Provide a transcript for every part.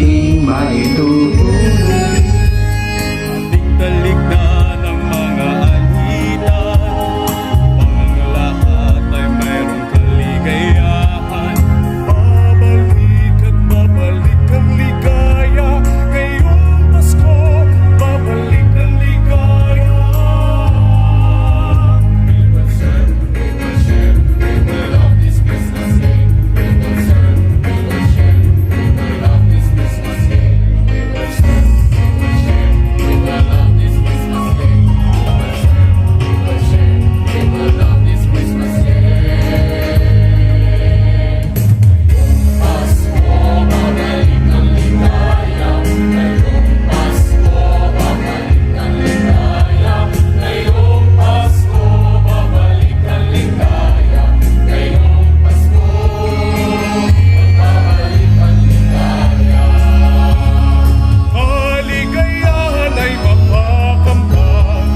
ating maitutuloy. Ating talikdan ang mga alitan, ang lahat ay mayroong kaligayahan. Babalik at babalik ang ligaya, ngayong Pasko, babalik ang ligaya. We will serve, we will share, we will love this Christmas Day. We will serve, we will share, we will love this Christmas Day. We will serve, we will share, we will love this Christmas Day. We will serve, we will share, we will love this Christmas Day. Pasko, babalik ang ligaya. Ngayong Pasko, babalik ang ligaya. Ngayong Pasko, babalik ang ligaya. Ngayong Pasko, babalik ang ligaya. Kaligayahan ay mapakamtan,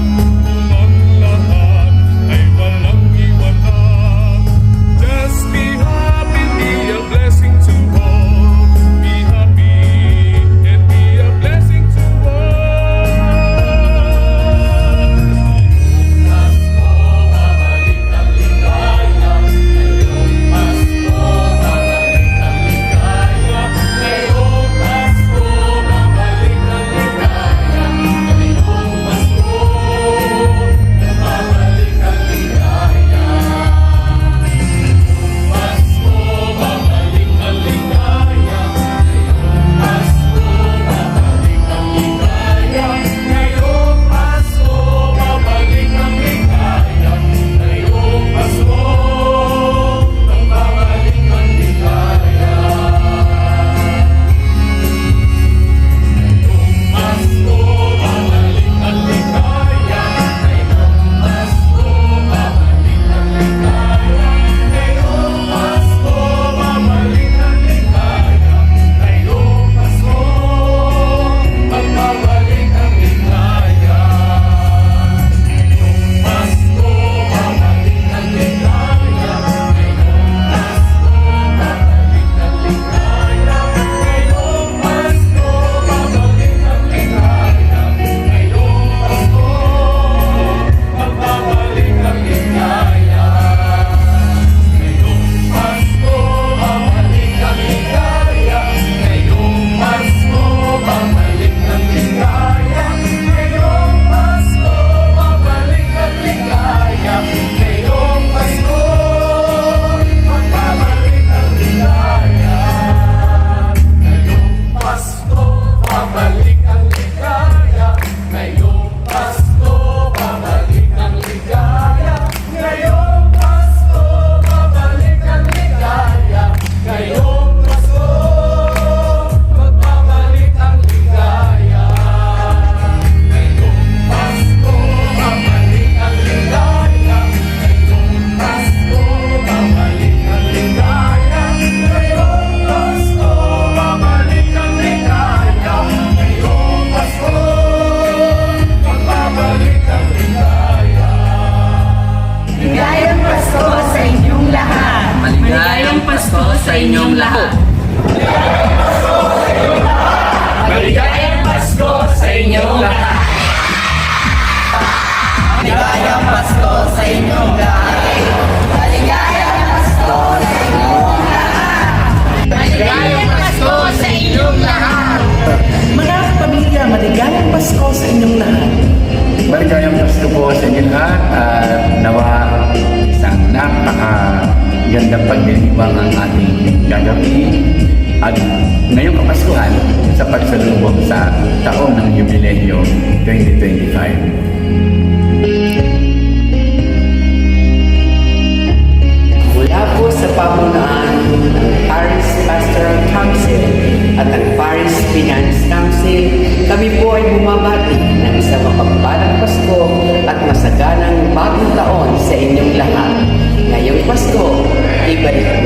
ang lahat ay walang iwanan. Just be happy, be a blessing to all. Be happy and be a blessing to all. Pasko, babalik ang ligaya. Ngayong Pasko, babalik ang ligaya. Ngayong Pasko, babalik ang ligaya. Ngayong Pasko, babalik ang ligaya. Pasko, babalik ang ligaya. Ngayong Pasko, babalik ang ligaya. Ngayong Pasko, babalik ang ligaya. Ngayong Pasko, babalik ang ligaya. Ngayong Pasko, babalik ang ligaya. Ngayong Pasko, babalik ang ligaya. Ngayong Pasko, babalik ang ligaya. Ngayong Pasko, magbabalik ang ligaya. Ngayong Pasko, babalik ang ligaya. Ngayong Pasko, babalik ang ligaya. Ngayong Pasko, babalik ang ligaya. Ngayong Pasko, magbabalik ang ligaya. Ngayong Pasko, babalik ang ligaya. Ngayong Pasko, babalik ang ligaya. Ngayong Pasko, babalik ang ligaya. Ngayong Pasko, magbabalik ang ligaya. Ngayong Pasko, babalik ang ligaya. Ngayong Pasko, babalik ang ligaya. Ngayong Pasko, babalik ang ligaya. Ngayong Pasko, magbabalik ang ligaya. Ngayong Pasko, babalik ang ligaya. Ngayong Pasko, babalik ang ligaya. Ngayong Pasko, babalik ang ligaya. Ngayong Pasko, magbabalik ang ligaya. Maligayang Pasko sa inyong lahat! Maligayang Pasko sa inyong lahat. Maligayang Pasko sa inyong lahat! Maligayang Pasko sa inyong lahat! Maligayang Pasko sa inyong lahat! Maligayang Pasko sa inyong lahat! Mga pamilya, maligayang Pasko sa inyong lahat. Maligayang Pasko po sa inyo lahat at nawa isang napakagandang pagdiriwang ang ating gagawin at ngayong Kapaskuhan sa pagsalubong sa taon ng Yubileo 2025. Mula po sa pamunaan ng Paris Pastoral Council at ang Paris Finance Council, kami po ay bumabati ng isang mapagpalang Pasko at masaganang bagong taon sa inyong lahat. Ngayong Pasko, ibalik